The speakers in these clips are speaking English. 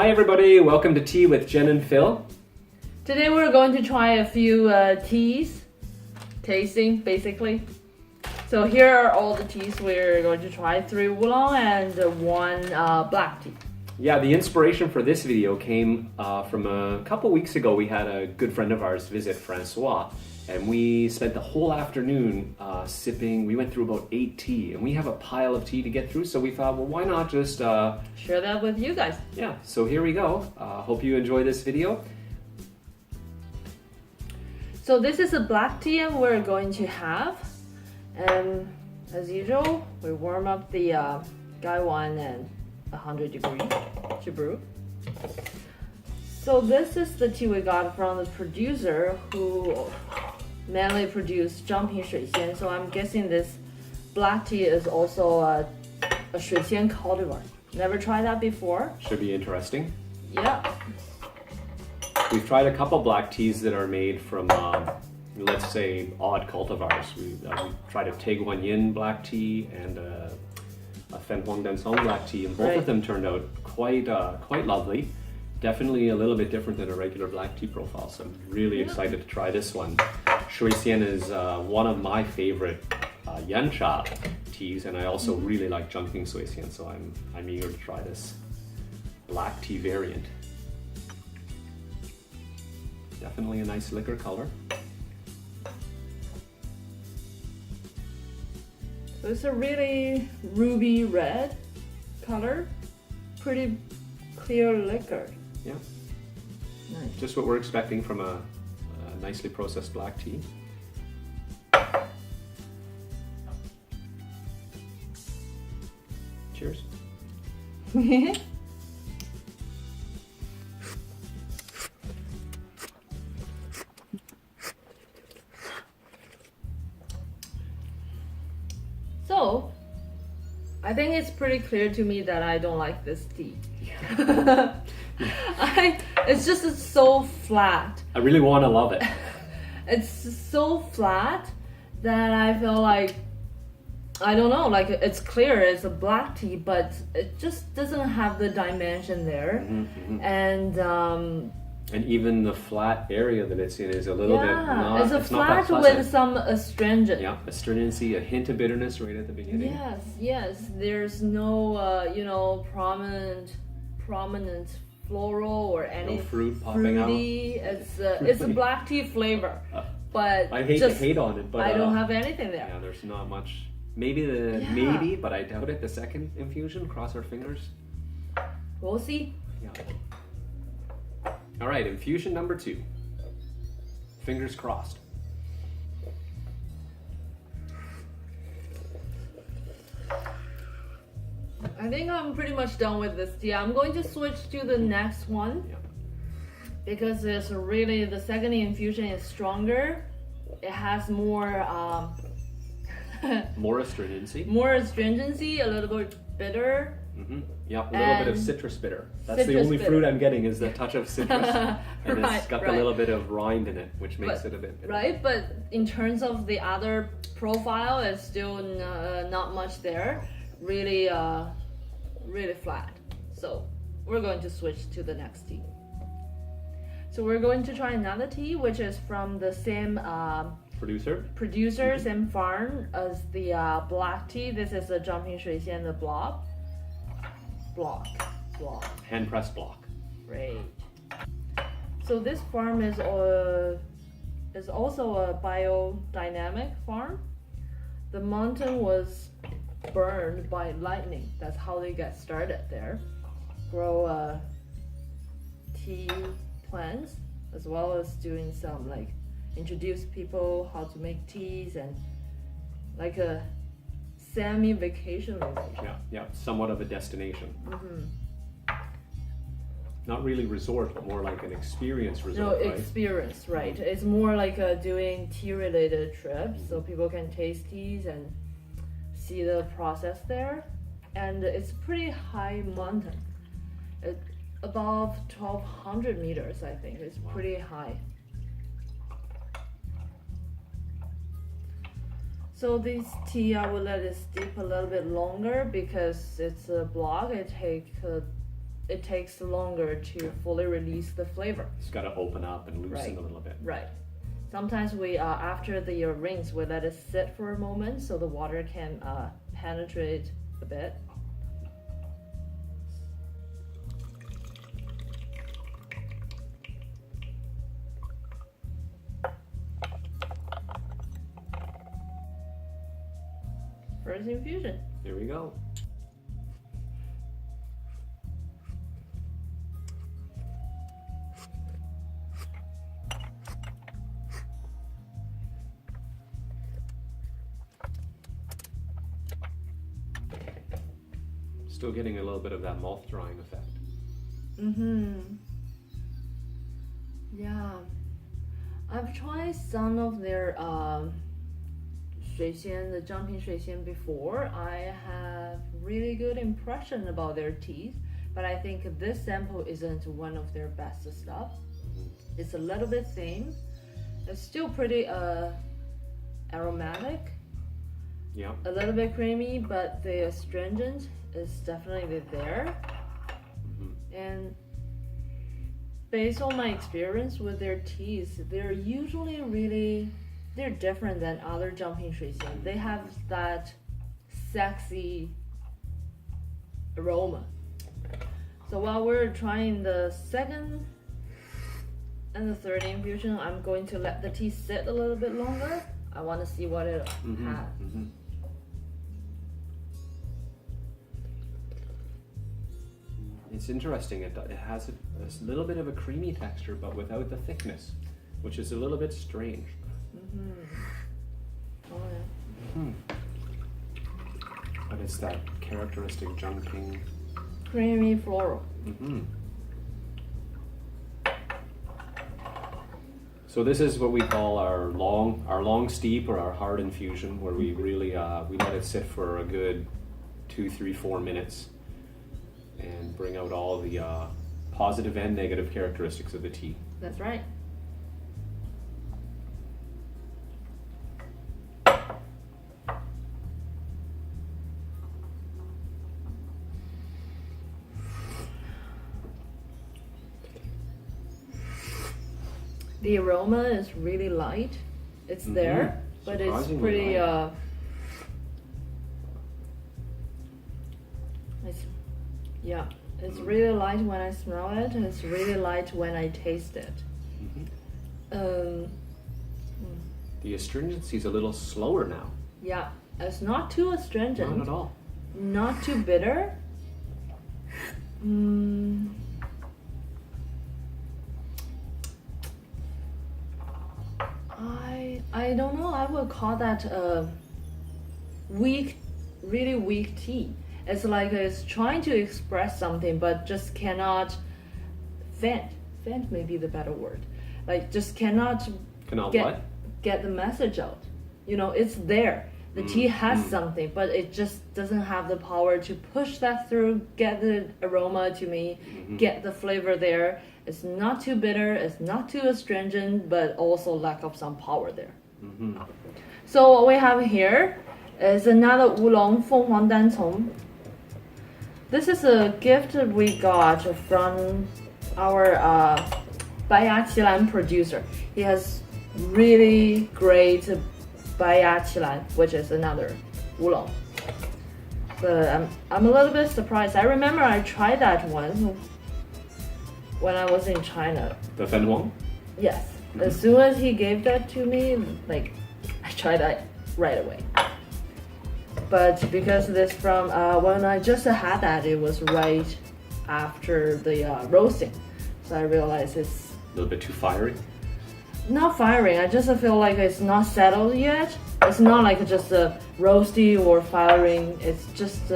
Hi everybody, welcome to Tea with Jen and Phil. Today we're going to try a few teas, tasting basically. So here are all the teas we're going to try, 3 oolong and 1 black tea. Yeah, the inspiration for this video came from a couple weeks ago. We had a good friend of ours visit, Francois, and we spent the whole afternoon sipping. We went through about 8 tea, and we have a pile of tea to get through, so we thought, well, why not just... share that with you guys. Yeah, so here we go. Hope you enjoy this video. So this is a black tea and we're going to have, and as usual, we warm up the Guan Yin and 100 degrees to brew. So this is the tea we got from the producer who mainly produced Zhang Shui Xian. So I'm guessing this black tea is also a Shui Xian cultivar. Never tried that before. Should be interesting. Yeah. We've tried a couple black teas that are made from, let's say, odd cultivars. We tried a Guan Yin black tea and a Feng Huang black tea, and both of them turned out quite lovely. Definitely a little bit different than a regular black tea profile, so I'm really excited to try this one. Shui Xian is one of my favorite ZhenTea teas, and I also really like Shui Xian, so I'm eager to try this black tea variant. Definitely a nice liquor color. So it's a really ruby red color, pretty clear liquor. Yeah. Nice. Just what we're expecting from a nicely processed black tea. Cheers. So, I think it's pretty clear to me that I don't like this tea. It's just so flat. I really want to love it. It's so flat that I feel like, I don't know, like it's clear it's a black tea, but it just doesn't have the dimension there. And even the flat area that it's in is a little bit not. It's a it's not that flat pleasant. with some astringent. Yeah, astringency, a hint of bitterness right at the beginning. Yes. There's no, prominent floral or any no fruit popping fruity. It's a black tea flavor, but I hate to hate on it, but I don't have anything there. Yeah, there's not much. Maybe, but I doubt it. The second infusion, cross our fingers. We'll see. Yeah. All right, infusion number 2. Fingers crossed. I think I'm pretty much done with this tea. I'm going to switch to the next one because it's really, the second infusion is stronger. It has more more astringency. More astringency, a little bit bitter. Yeah, a little bit of citrus bitter. That's the only fruit I'm getting, is the touch of citrus. And it's got a little bit of rind in it, which makes it a bit bitter. Right, but in terms of the other profile, it's still not much there. Really, really flat. So we're going to switch to the next tea. So we're going to try another tea, which is from the same producer, same farm as the black tea. This is the Zhang Shui Xian, the block. Hand pressed block. Great. So this farm is also a biodynamic farm. The mountain was burned by lightning. That's how they get started there. Grow tea plants, as well as doing some introduce people how to make teas and like a semi-vacation location. Yeah, somewhat of a destination. Not really resort, but more like an experience resort, right? Experience, right. It's more like doing tea-related trips, so people can taste teas and see the process there. And it's pretty high mountain. It's above 1,200 meters, I think. It's pretty high. So this tea, I will let it steep a little bit longer because it's a block. It takes it takes longer to fully release the flavor. It's got to open up and loosen a little bit. Right. Sometimes we, after the rinse, we let it sit for a moment so the water can penetrate a bit. First infusion. Here we go. Still getting a little bit of that mouth drying effect. Yeah. I've tried some of their Shui Xian, the jumping Shui Xian before. I have really good impression about their teas, but I think this sample isn't one of their best stuff. It's a little bit thin. It's still pretty aromatic. Yeah. A little bit creamy, but the astringent is definitely there. And based on my experience with their teas, they're usually they're different than other jumping Shui Xian. They have that sexy aroma. So while we're trying the second and the third infusion, I'm going to let the tea sit a little bit longer. I want to see what it has. It's interesting. It has a little bit of a creamy texture, but without the thickness, which is a little bit strange. Oh, yeah. But it's that characteristic jumping, Creamy floral. So this is what we call our long steep or our hard infusion, where we really we let it sit for a good 2, 3, 4 minutes and bring out all the positive and negative characteristics of the tea. That's right. The aroma is really light. It's there, but it's pretty it's really light when I smell it. It's really light when I taste it. The astringency is a little slower now. Yeah, it's not too astringent. Not at all. Not too bitter. I don't know. I would call that weak, really weak tea. It's like it's trying to express something, but just cannot vent. Vent may be the better word. Like just cannot get the message out. You know, it's there. The tea has something, but it just doesn't have the power to push that through, get the aroma to me, get the flavor there. It's not too bitter, it's not too astringent, but also lack of some power there. So what we have here is another oolong Feng Huang Dan Cong. This is a gift we got from our Baiya Qilan producer. He has really great Baiya Qilan, which is another oolong. But I'm a little bit surprised. I remember I tried that once when I was in China. The Feng Huang? Yes. As soon as he gave that to me, like I tried that right away. But because this from when I just had that, it was right after the roasting, so I realized it's A little bit too fiery. not firing. I just feel like it's not settled yet. It's not like just roasty or firing. It's just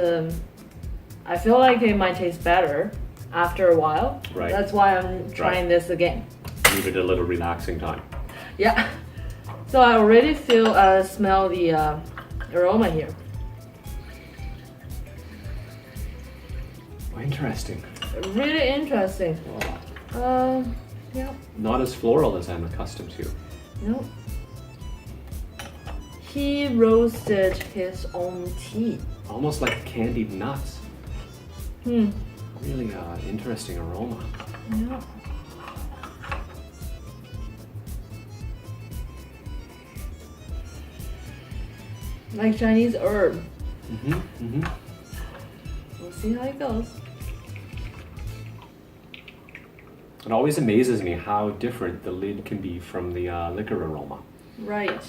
I feel like it might taste better after a while. Right. That's why I'm trying this again. Give it a little relaxing time. Yeah. So I already smell the aroma here. Interesting. Really interesting. Yeah. Not as floral as I'm accustomed to. Nope. He roasted his own tea. Almost like candied nuts. really interesting aroma. Yeah. Like Chinese herb. We'll see how it goes. It always amazes me how different the lid can be from the liquor aroma. Right.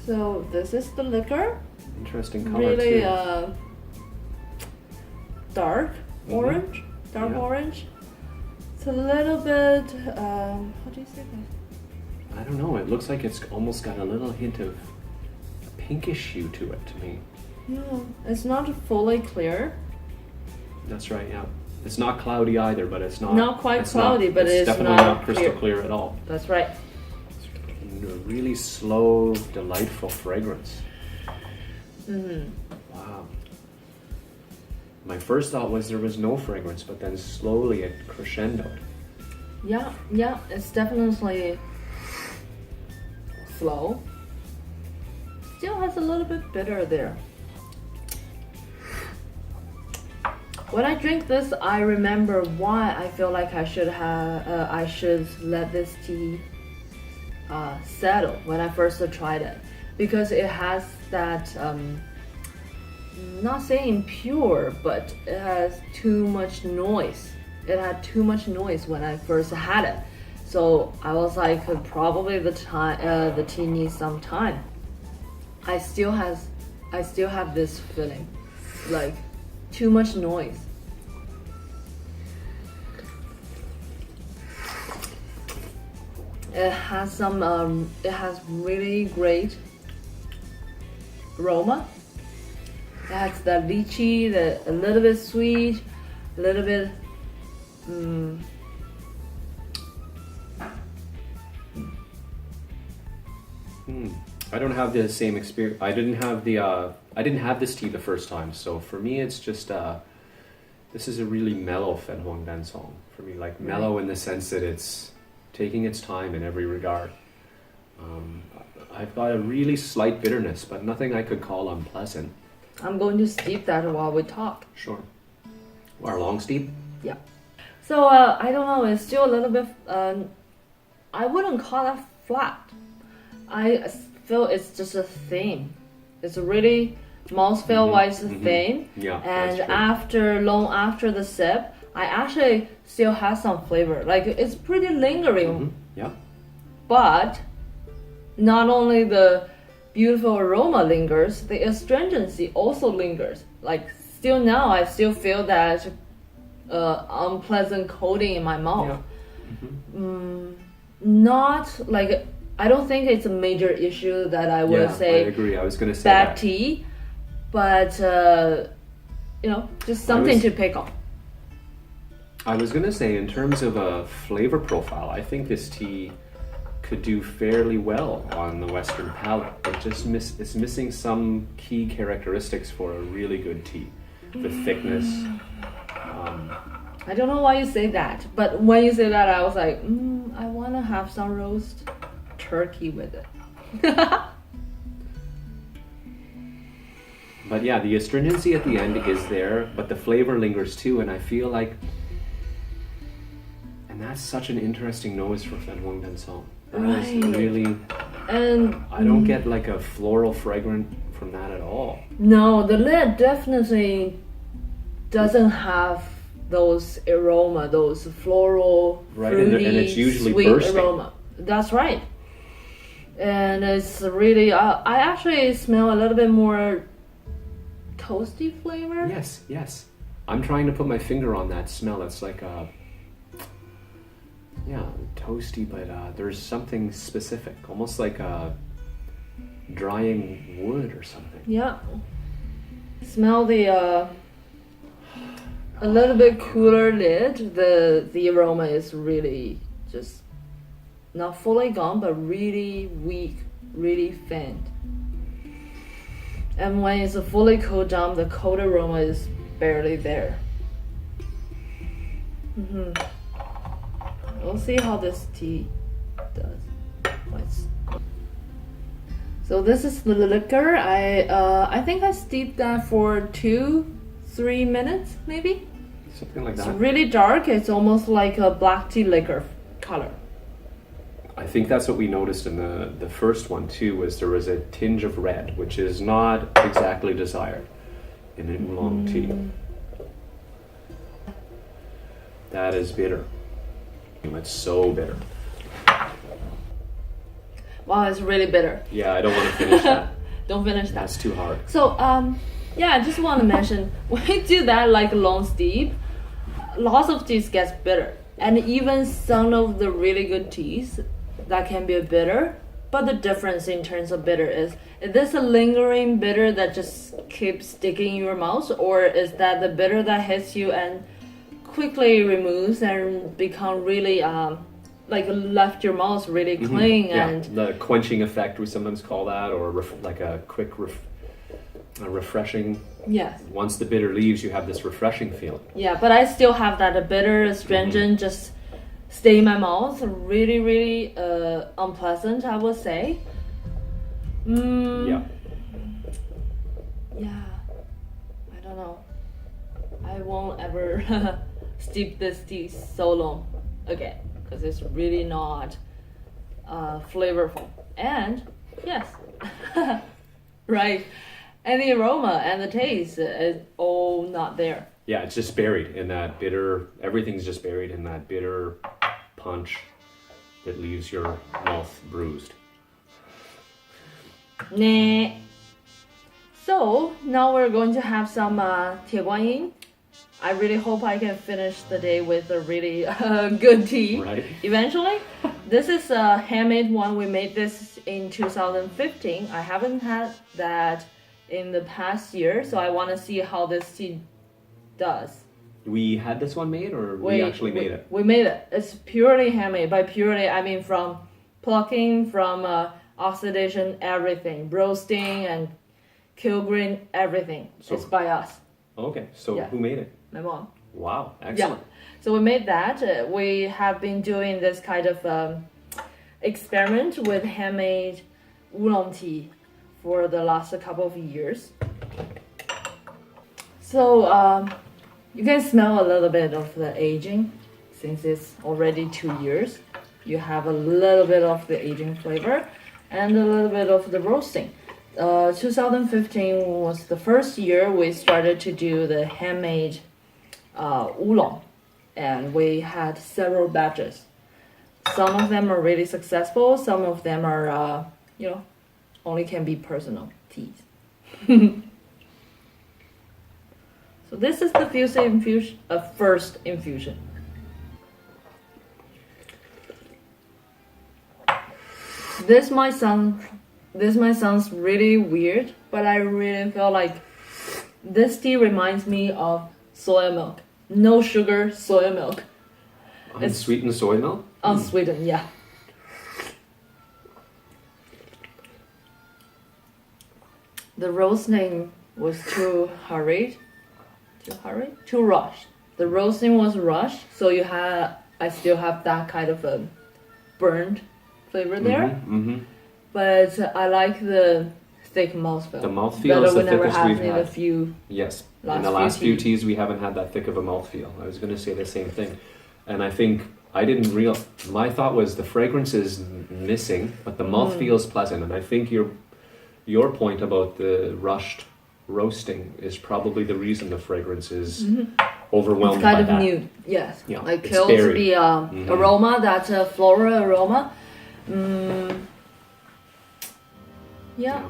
So this is the liquor. Interesting color Really too. Dark orange. Dark orange. It's a little bit, how do you say that? I don't know, it looks like it's almost got a little hint of a pinkish hue to it to me. Yeah, it's not fully clear. That's right, yeah. It's not cloudy either, but it's not... Not quite cloudy, but it's definitely not crystal clear at all. That's right. It's a really slow, delightful fragrance. Wow. My first thought was there was no fragrance, but then slowly it crescendoed. Yeah, it's definitely slow. Still has a little bit bitter there. When I drink this, I remember why I feel like I should let this tea settle when I first tried it, because it has that not saying impure, but it has too much noise. It had too much noise when I first had it, so I was like, probably the tea needs some time. I still have this feeling, like too much noise. It has some it has really great aroma. It has that lychee, a little bit sweet, a little bit I don't have the same experience. I didn't have this tea the first time, so for me it's just this is a really mellow Feng Huang Dancong. For me, like mellow in the sense that it's taking its time in every regard. I've got a really slight bitterness, but nothing I could call unpleasant. I'm going to steep that while we talk. Sure. Our long steep? Yeah. So I don't know, it's still a little bit, I wouldn't call that flat. I feel it's just a theme. It's a really mouthfeel-wise theme. Yeah, and long after the sip, I actually still have some flavor. Like, it's pretty lingering. Yeah. But not only the beautiful aroma lingers, the astringency also lingers. Like, still now, I still feel that unpleasant coating in my mouth. Yeah. Not like, I don't think it's a major issue that I would say. I agree. I was going to say bad that. tea, but just something to pick on. I was going to say, in terms of a flavor profile, I think this tea could do fairly well on the Western palate. It just it's missing some key characteristics for a really good tea. The thickness. I don't know why you say that, but when you say that, I was like, I want to have some roast turkey with it. But yeah, the astringency at the end is there, but the flavor lingers too, and I feel like, and that's such an interesting nose for Feng Huang Dancong. That is really, and I don't get like a floral fragrance from that at all. No, the lid definitely doesn't have those aroma, those floral, fruity, and it's usually sweet bursting. aroma. That's right. And it's really, I actually smell a little bit more toasty flavor. Yes. I'm trying to put my finger on that smell. It's like toasty, but there's something specific, almost like drying wood or something. Yeah. Smell the a little bit cooler lid. The aroma is really just not fully gone, but really weak, really faint. And when it's fully cooled down, the cold aroma is barely there. We'll see how this tea does. So this is the liquor. I think I steeped that for 2-3 minutes, maybe. Something like It's that. really dark. It's almost like a black tea liquor color. I think that's what we noticed in the first one too, was there was a tinge of red, which is not exactly desired in an oolong tea. That is bitter. It's so bitter. Wow, it's really bitter. Yeah, I don't want to finish that. Don't finish that. That's too hard. So, yeah, I just want to mention, when we do that like long steep, lots of teas gets bitter. And even some of the really good teas that can be bitter, but the difference in terms of bitter is this a lingering bitter that just keeps sticking in your mouth, or is that the bitter that hits you and quickly removes and become really like left your mouth really clean? Yeah, and the quenching effect we sometimes call that, or like a quick a refreshing. yes. Once the bitter leaves, you have this refreshing feeling. Yeah, but I still have that bitter, astringent, just stay in my mouth. Really, really unpleasant, I would say. Yeah. Yeah, I don't know. I won't ever steep this tea so long again, because it's really not flavorful. And yes, right. And the aroma and the taste is all not there. Yeah, it's just buried in that bitter, everything's just buried in that bitter punch that leaves your mouth bruised. Nah. So now we're going to have some Guan Yin. I really hope I can finish the day with a really good tea. Right. Eventually. This is a handmade one. We made this in 2015. I haven't had that in the past year, so I want to see how this tea does. We had this one made, or we actually made it? We made it. It's purely handmade. By purely, I mean from plucking, from oxidation, everything. Roasting and kill green, everything. So- it's by us. Okay, so Yeah. who made it? My mom. Wow, excellent. So we made that. We have been doing this kind of experiment with handmade oolong tea for the last couple of years. So you can smell a little bit of the aging since it's already 2 years. You have a little bit of the aging flavor and a little bit of the roasting. 2015 was the first year we started to do the handmade oolong, and we had several batches. Some of them are really successful, some of them are only can be personal teas. So this is the first infusion. This might sound really weird, but I really feel like this tea reminds me of soy milk. No sugar, soy milk. Unsweetened soy milk? Unsweetened, yeah. The roasting was too rushed. The roasting was rushed, so I still have that kind of a burned flavor there. Mm-hmm. But I like the thick mouthfeel. The mouthfeel is the thickest we've in had. a few. Yes, in last the few last few teas. teas we haven't had that thick of a mouthfeel. I was going to say the same thing. And I think I didn't realize, my thought was the fragrance is missing, but the mouthfeel is pleasant. And I think your point about the rushed roasting is probably the reason the fragrance is overwhelmed It's kind by of that. new, yes. Yeah, Like it's kills berry. the aroma, that floral aroma. Yeah.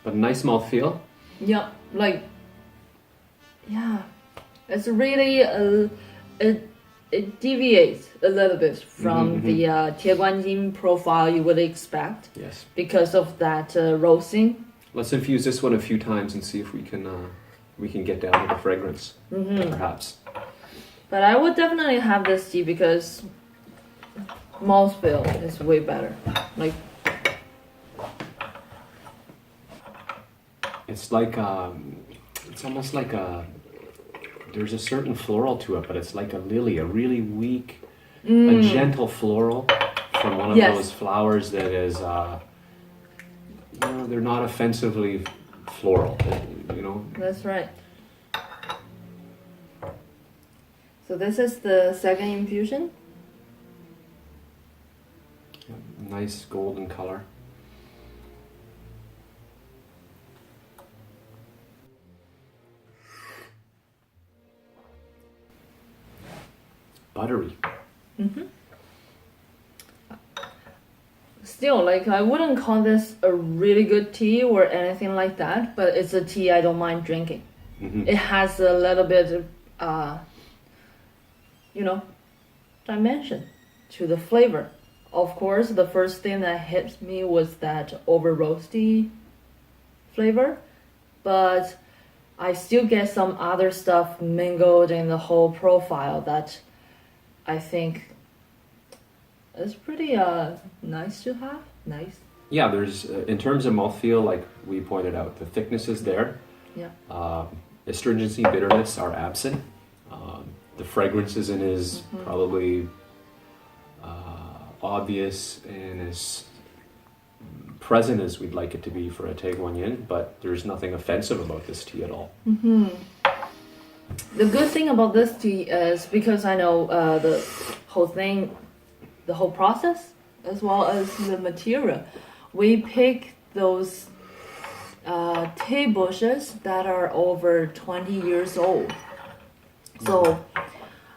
But nice mouthfeel. Yeah, like, yeah, it's really it deviates a little bit from the Guan Yin profile you would expect Yes. because of that roasting. Let's infuse this one a few times and see if we can get down to the fragrance, perhaps. But I would definitely have this tea because mouthfeel is way better. Like, It's like it's almost like there's a certain floral to it, but it's like a lily, a really weak, a gentle floral from one of Yes. those flowers that is they're not offensively floral, you know. That's right. So this is the second infusion. Nice golden color. Buttery. Mm-hmm. Still, like, I wouldn't call this a really good tea or anything like that, but it's a tea I don't mind drinking. Mm-hmm. It has a little bit of, dimension to the flavor. Of course, the first thing that hit me was that over roasty flavor, but I still get some other stuff mingled in the whole profile that I think is pretty nice to have. Nice. Yeah, there's in terms of mouthfeel, like we pointed out, the thickness is there. Yeah. Astringency, bitterness are absent. The fragrances in is probably obvious and as present as we'd like it to be for a Te Guan Yin, but there's nothing offensive about this tea at all. Mm-hmm. The good thing about this tea is because I know the whole thing, the whole process, as well as the material. We pick those tea bushes that are over 20 years old. So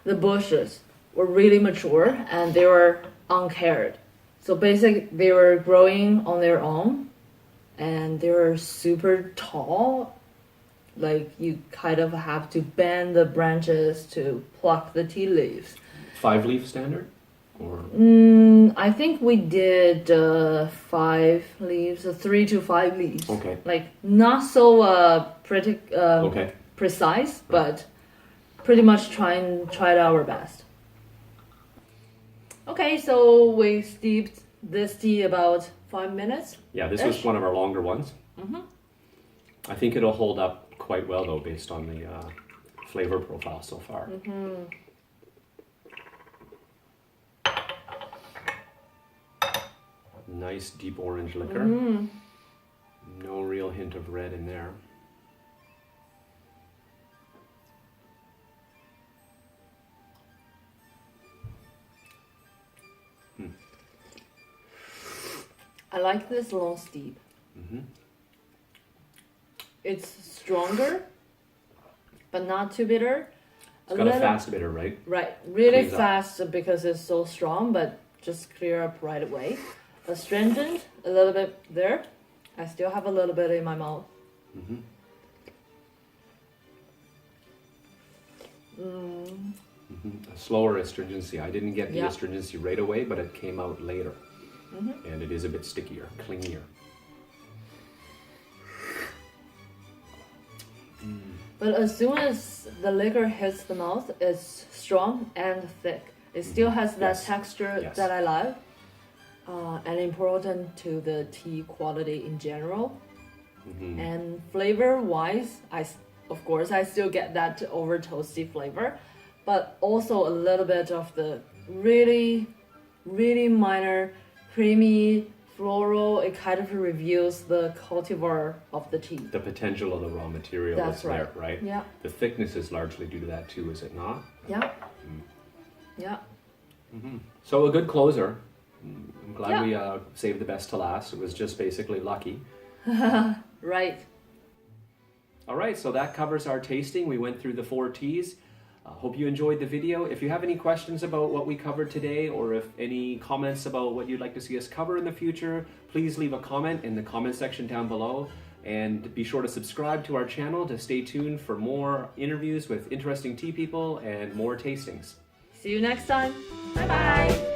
the bushes were really mature and they were uncared. So basically they were growing on their own and they were super tall. Like you kind of have to bend the branches to pluck the tea leaves. 5-leaf standard? Or I think we did 5 leaves, 3 to 5 leaves. Okay. Like not so pretty okay. precise, but pretty much tried our best. Okay, so we steeped this tea about 5 minutes. Yeah, this was one of our longer ones. Mm-hmm. I think it'll hold up quite well though, based on the flavor profile so far. Mm-hmm. Nice deep orange liquor. Mm-hmm. No real hint of red in there. I like this long steep. Mm-hmm. It's stronger, but not too bitter. It's got a fast bitter, right? Right, really Cleans up. fast because it's so strong, but just clear up right away. Astringent, a little bit there. I still have a little bit in my mouth. Mm-hmm. Mm-hmm. A slower astringency. I didn't get the astringency right away, but it came out later. Mm-hmm. And it is a bit stickier, clingier. But as soon as the liquor hits the mouth, it's strong and thick. It still has that texture that I love. And important to the tea quality in general. Mm-hmm. And flavor-wise, of course, I still get that over toasty flavor, but also a little bit of the really, really minor, creamy, floral. It kind of reveals the cultivar of the tea. The potential of the raw material That's is there, right? Yeah. The thickness is largely due to that too, is it not? Yeah. Yeah. Mm-hmm. So a good closer. I'm glad we saved the best to last. It was just basically lucky. Right. All right, so that covers our tasting. We went through the 4 teas. Hope you enjoyed the video. If you have any questions about what we covered today, or if any comments about what you'd like to see us cover in the future, please leave a comment in the comment section down below. And be sure to subscribe to our channel to stay tuned for more interviews with interesting tea people and more tastings. See you next time. Bye-bye.